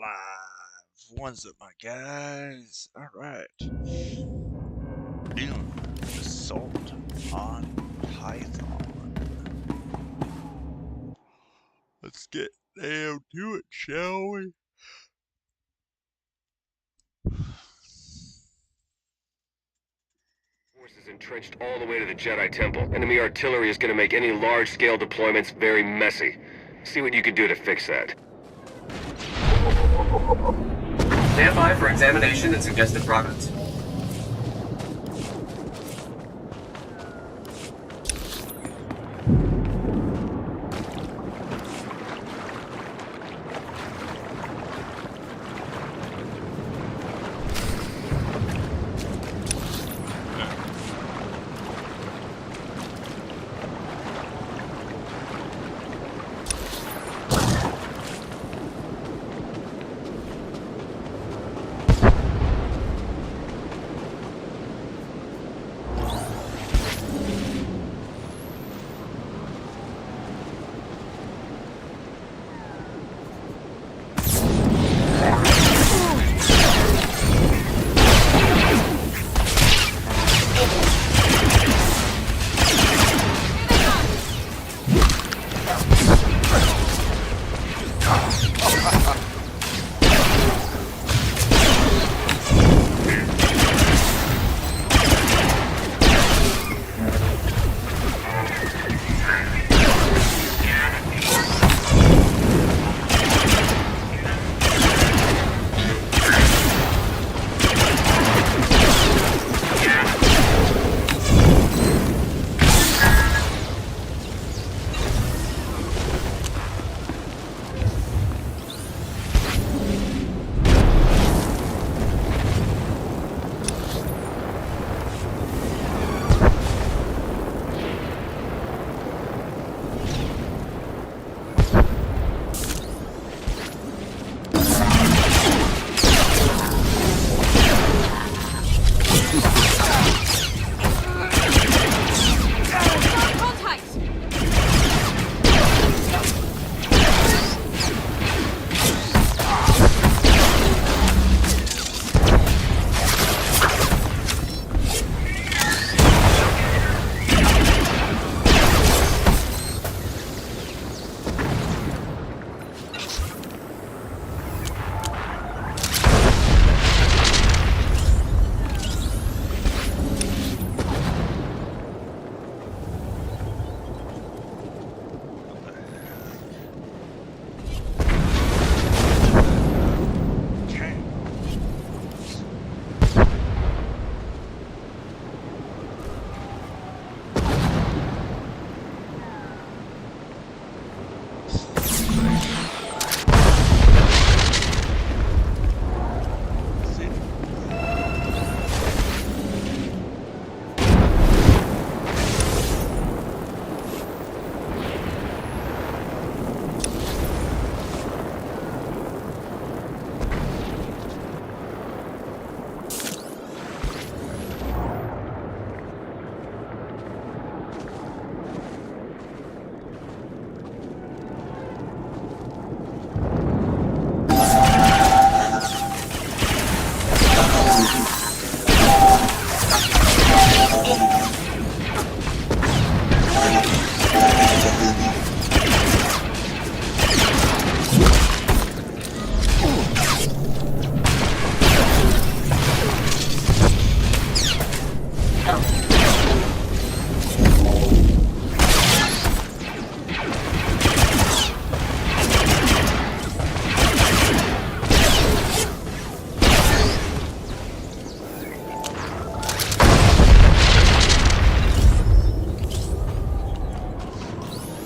live. What's up, my guys? Alright. Doing assault on Tython. Let's get down to it, shall we? Forces entrenched all the way to the Jedi Temple. Enemy artillery is going to make any large-scale deployments very messy. See what you can do to fix that. Stand by for examination and suggested progress.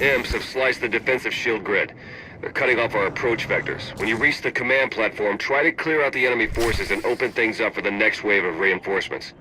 Imps have sliced the defensive shield grid. They're cutting off our approach vectors. When you reach the command platform, try to clear out the enemy forces and open things up for the next wave of reinforcements.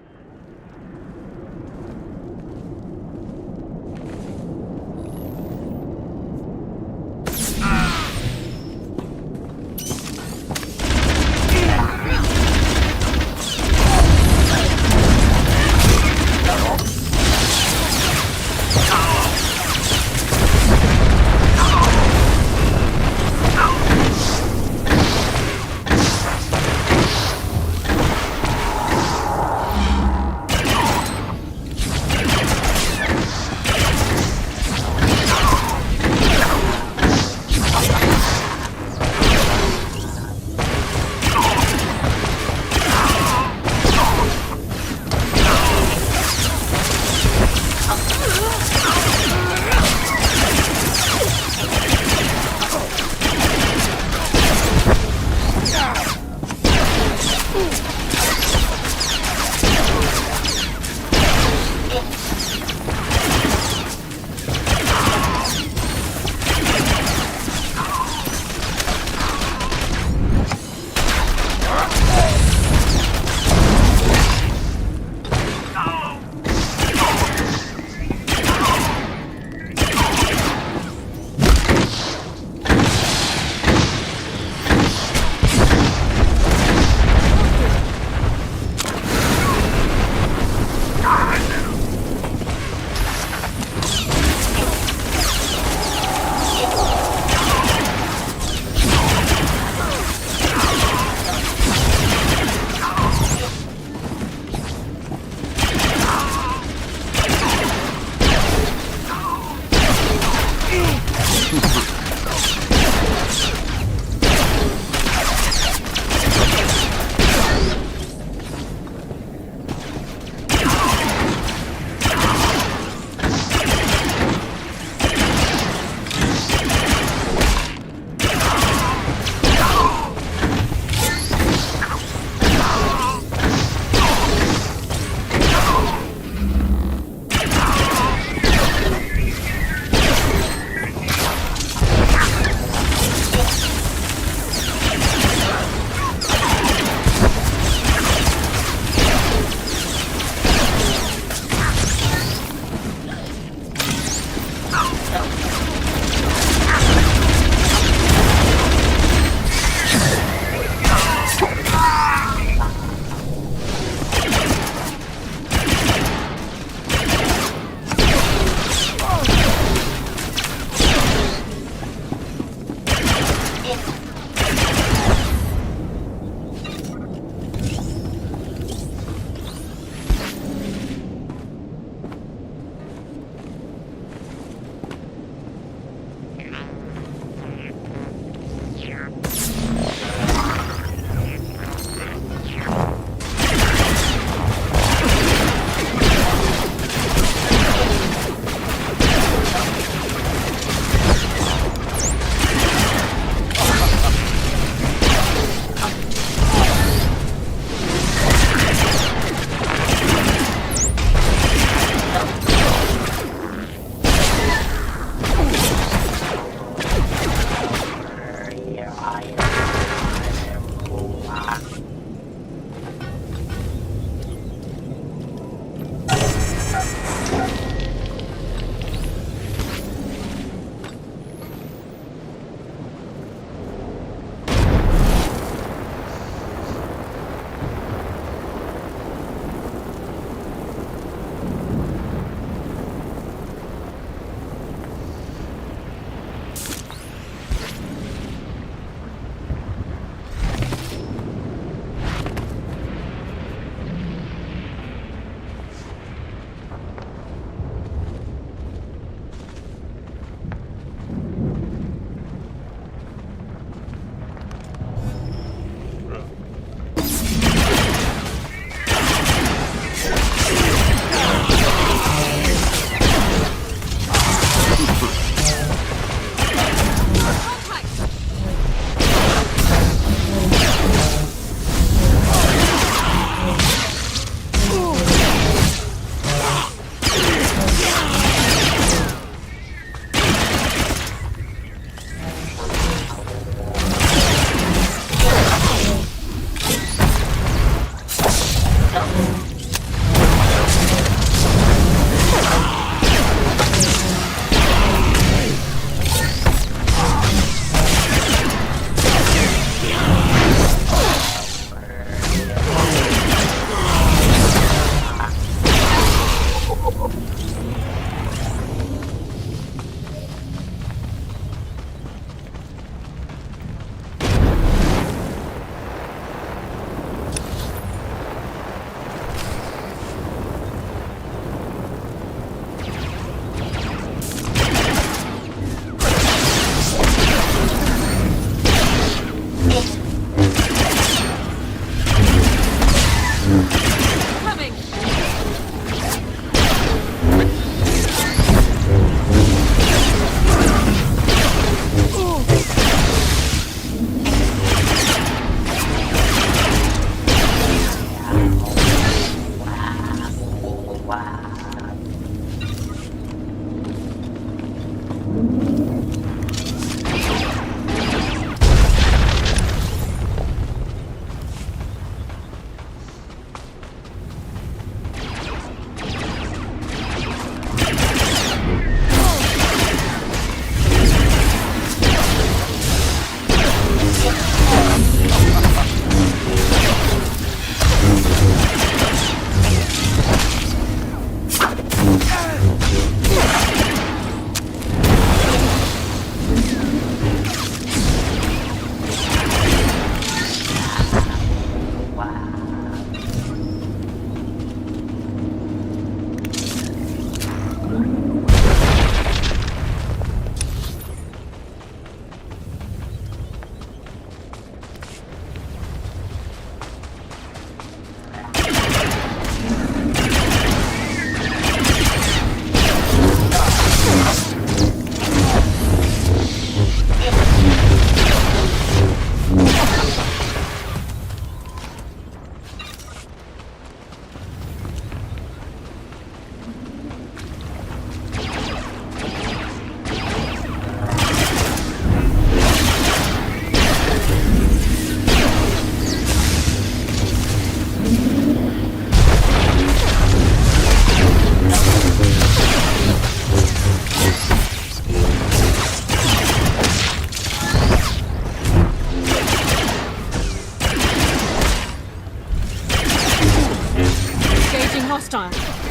hostile.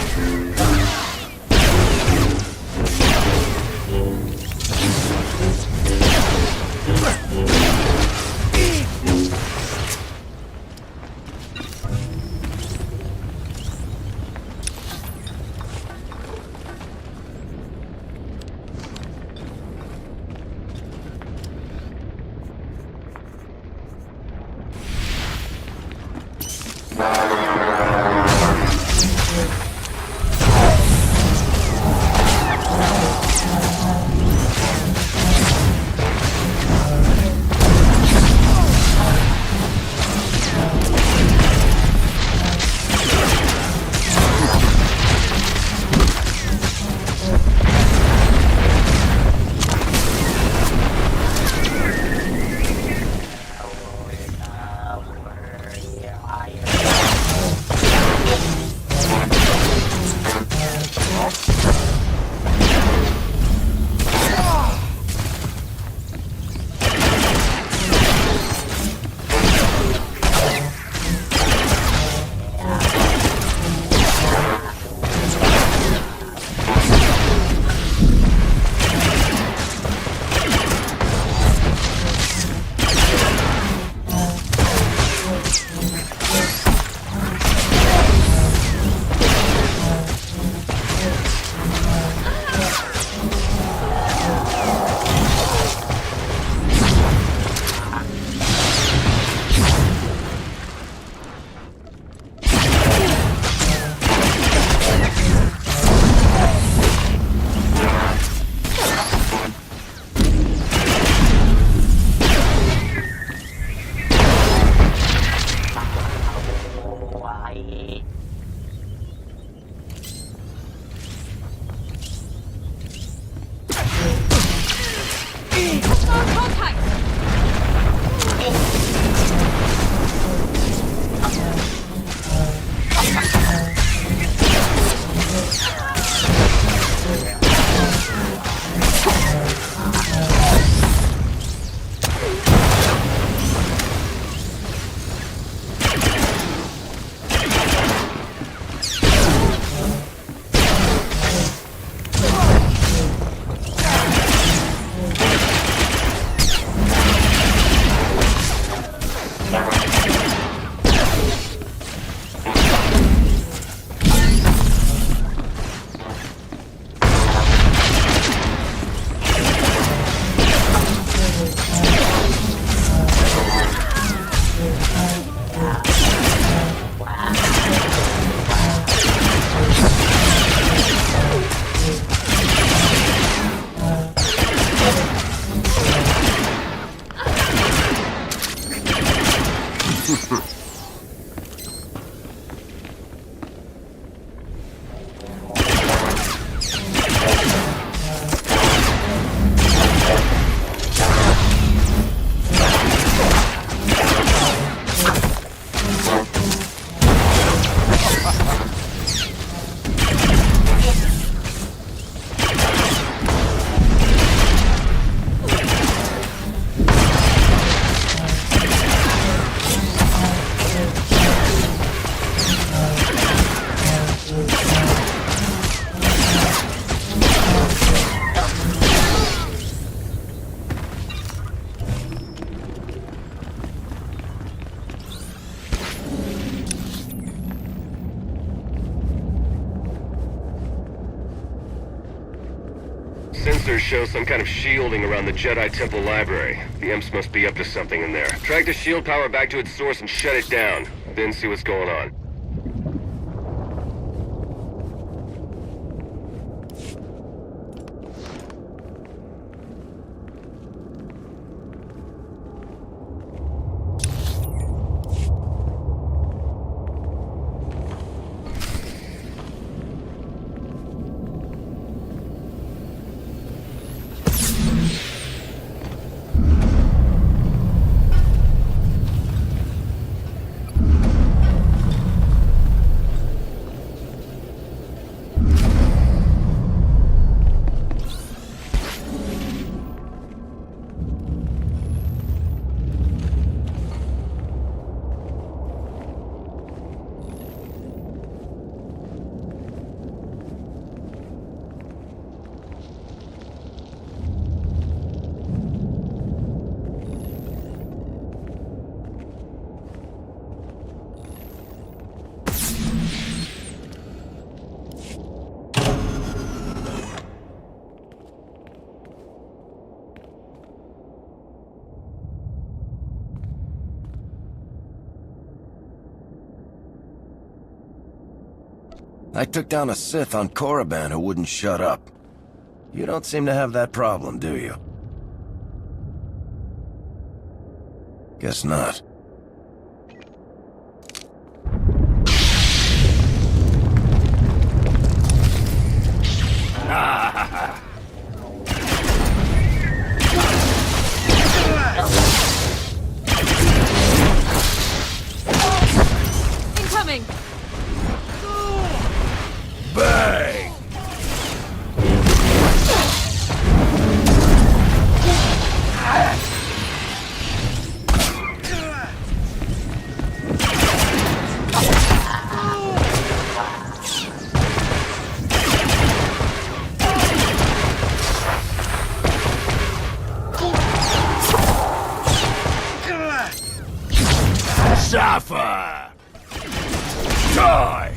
Sensors show some kind of shielding around the Jedi Temple Library. The Imps must be up to something in there. Track the shield power back to its source and shut it down. Then see what's going on. I took down a Sith on Korriban who wouldn't shut up. You don't seem to have that problem, do you? Guess not. Incoming! Bang! Suffer! Die!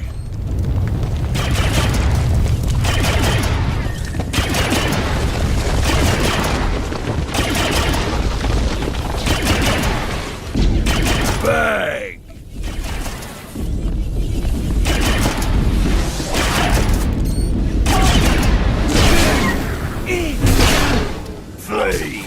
Bang! Flee!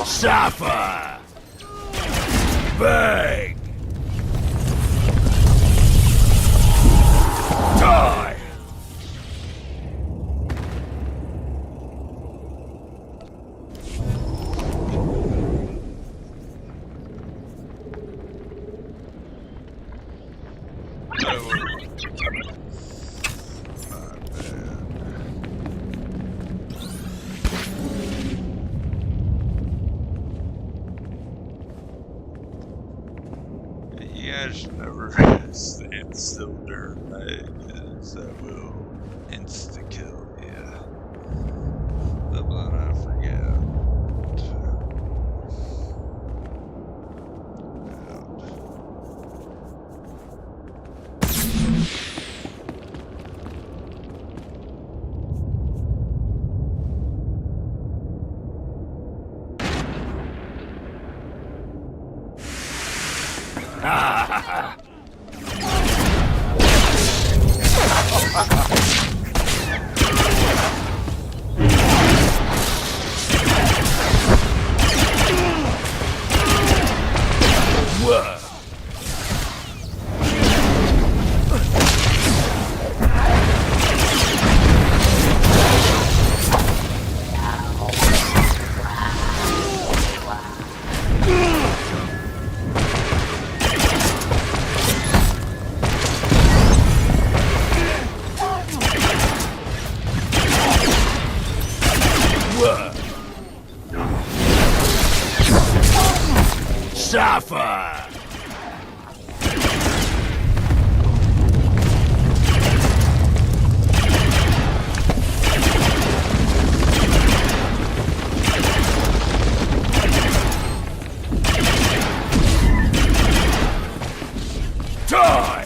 Suffer! Bang! Die! You guys never stand still during night, because that will insta-kill you. But I forget. Suffer! Die!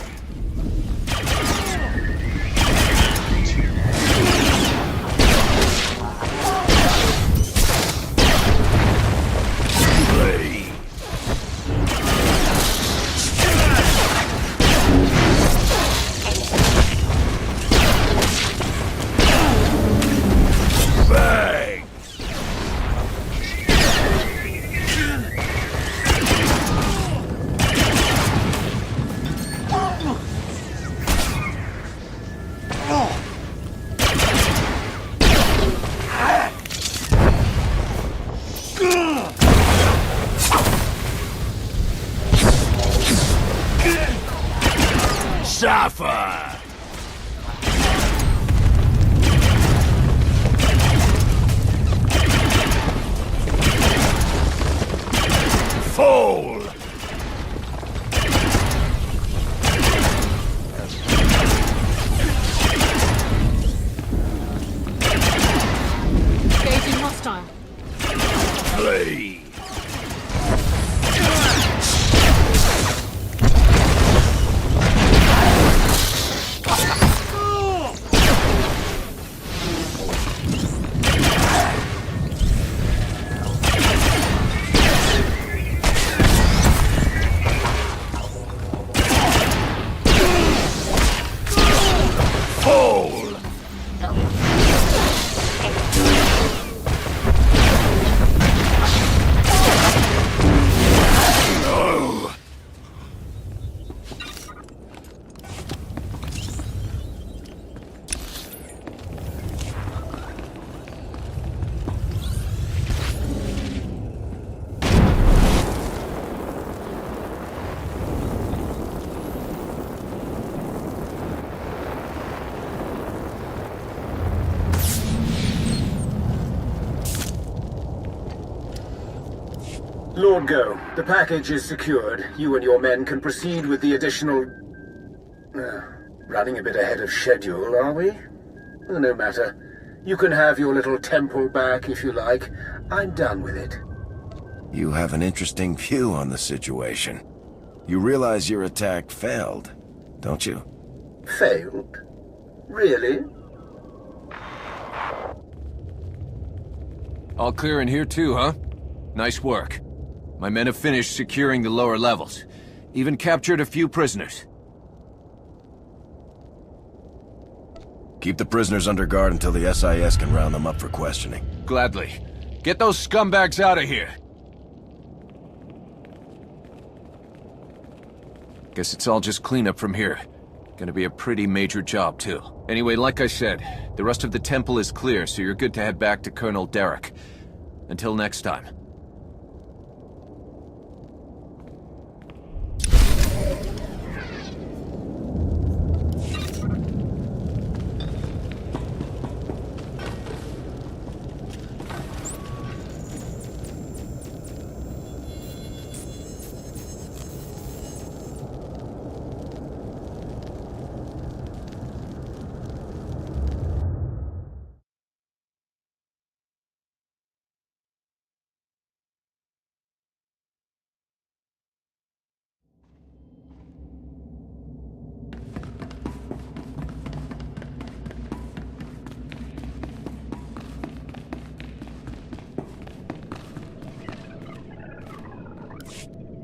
Suffer! Fall! Engaging hostile. Flee! Lord Go, the package is secured. You and your men can proceed with the additional... running a bit ahead of schedule, are we? No matter. You can have your little temple back if you like. I'm done with it. You have an interesting view on the situation. You realize your attack failed, don't you? Failed? Really? All clear in here too, huh? Nice work. My men have finished securing the lower levels. Even captured a few prisoners. Keep the prisoners under guard until the SIS can round them up for questioning. Gladly. Get those scumbags out of here! Guess it's all just cleanup from here. Gonna be a pretty major job, too. Anyway, like I said, the rest of the temple is clear, so you're good to head back to Colonel Derek. Until next time.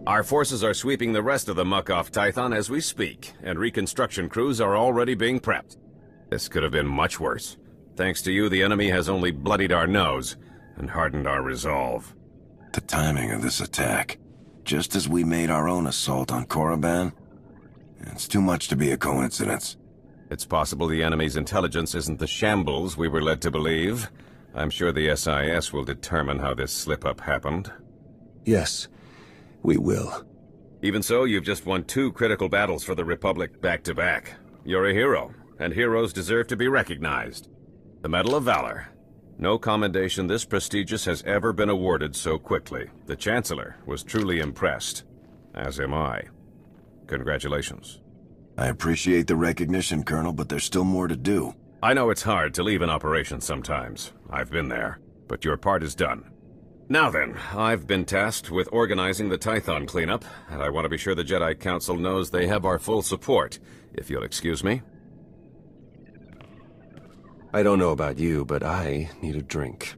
Our forces are sweeping the rest of the muck off Tython as we speak, and reconstruction crews are already being prepped. This could have been much worse. Thanks to you, the enemy has only bloodied our nose and hardened our resolve. The timing of this attack, just as we made our own assault on Korriban, it's too much to be a coincidence. It's possible the enemy's intelligence isn't the shambles we were led to believe. I'm sure the SIS will determine how this slip-up happened. Yes, we will. Even so, you've just won 2 critical battles for the Republic back-to-back. You're a hero, and heroes deserve to be recognized. The Medal of Valor. No commendation this prestigious has ever been awarded so quickly. The Chancellor was truly impressed, as am I. Congratulations. I appreciate the recognition, Colonel, but there's still more to do. I know it's hard to leave an operation sometimes. I've been there, but your part is done. Now then, I've been tasked with organizing the Tython cleanup, and I want to be sure the Jedi Council knows they have our full support, if you'll excuse me. I don't know about you, but I need a drink.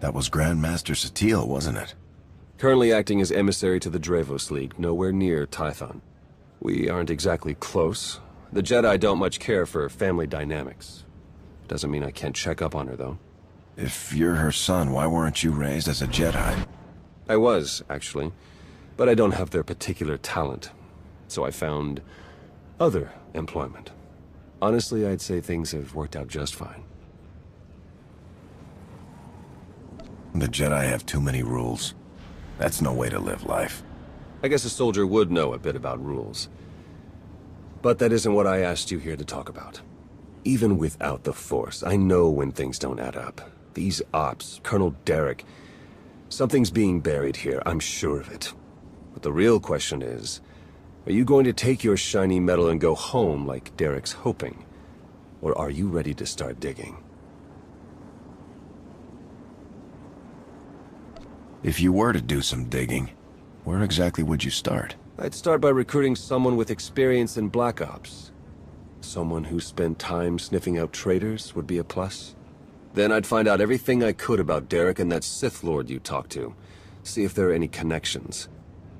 That was Grandmaster Satele, wasn't it? Currently acting as emissary to the Dravos League, nowhere near Tython. We aren't exactly close. The Jedi don't much care for family dynamics. Doesn't mean I can't check up on her, though. If you're her son, why weren't you raised as a Jedi? I was, actually. But I don't have their particular talent. So I found other employment. Honestly, I'd say things have worked out just fine. The Jedi have too many rules. That's no way to live life. I guess a soldier would know a bit about rules. But that isn't what I asked you here to talk about. Even without the Force, I know when things don't add up. These ops, Colonel Derek, something's being buried here, I'm sure of it. But the real question is, are you going to take your shiny medal and go home like Derek's hoping? Or are you ready to start digging? If you were to do some digging, where exactly would you start? I'd start by recruiting someone with experience in Black Ops. Someone who spent time sniffing out traitors would be a plus. Then I'd find out everything I could about Derek and that Sith Lord you talked to. See if there are any connections.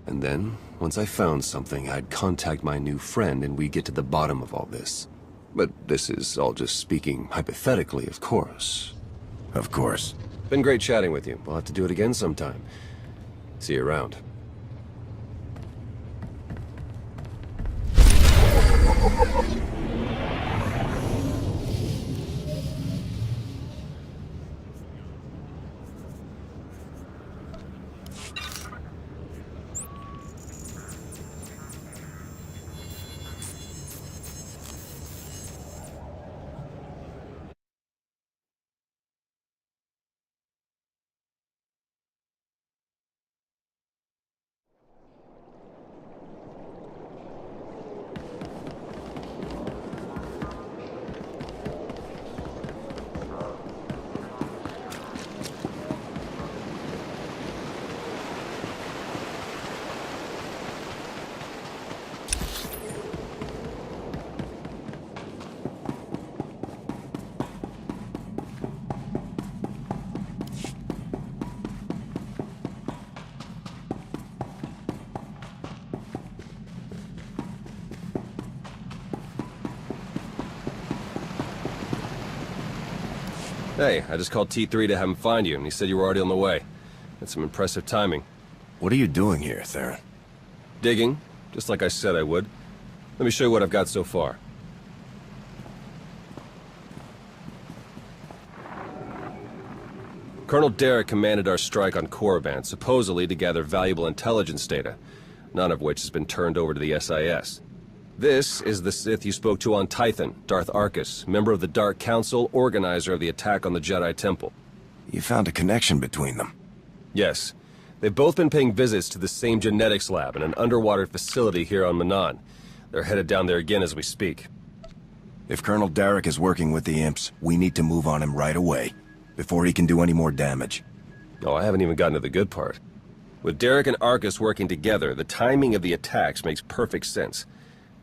And then, once I found something, I'd contact my new friend and we'd get to the bottom of all this. But this is all just speaking hypothetically, of course. Of course. Been great chatting with you. We'll have to do it again sometime. See you around. Hey, I just called T3 to have him find you, and he said you were already on the way. That's some impressive timing. What are you doing here, Theron? Digging, just like I said I would. Let me show you what I've got so far. Colonel Derek commanded our strike on Korriban, supposedly to gather valuable intelligence data, none of which has been turned over to the SIS. This is the Sith you spoke to on Tython, Darth Arkus, member of the Dark Council, organizer of the attack on the Jedi Temple. You found a connection between them. Yes. They've both been paying visits to the same genetics lab in an underwater facility here on Manan. They're headed down there again as we speak. If Colonel Derek is working with the imps, we need to move on him right away, before he can do any more damage. Oh, I haven't even gotten to the good part. With Derek and Arkus working together, the timing of the attacks makes perfect sense.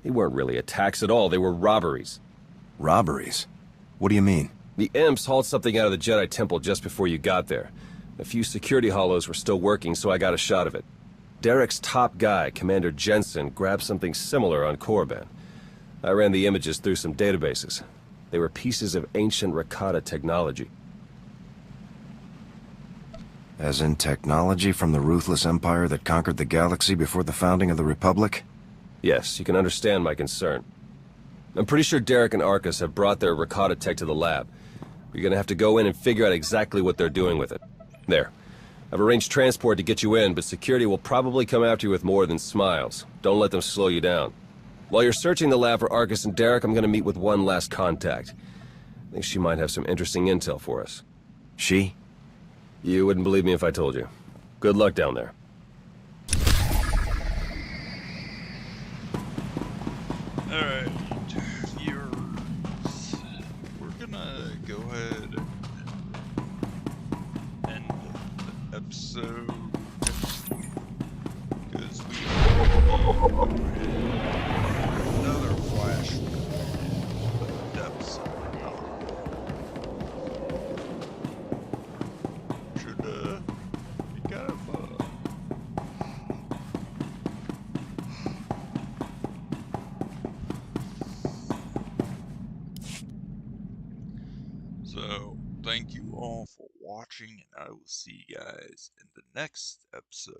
They weren't really attacks at all, they were robberies. Robberies? What do you mean? The imps hauled something out of the Jedi Temple just before you got there. A few security hollows were still working, so I got a shot of it. Derek's top guy, Commander Jensen, grabbed something similar on Korriban. I ran the images through some databases. They were pieces of ancient Rakata technology. As in technology from the ruthless empire that conquered the galaxy before the founding of the Republic? Yes, you can understand my concern. I'm pretty sure Derek and Arkus have brought their Rakata tech to the lab. You're gonna have to go in and figure out exactly what they're doing with it. There. I've arranged transport to get you in, but security will probably come after you with more than smiles. Don't let them slow you down. While you're searching the lab for Arkus and Derek, I'm gonna meet with one last contact. I think she might have some interesting intel for us. She? You wouldn't believe me if I told you. Good luck down there. Alright, viewers, we're gonna go ahead and end the episode because we are another flash depths. Should be kind of So, thank you all for watching, and I will see you guys in the next episode.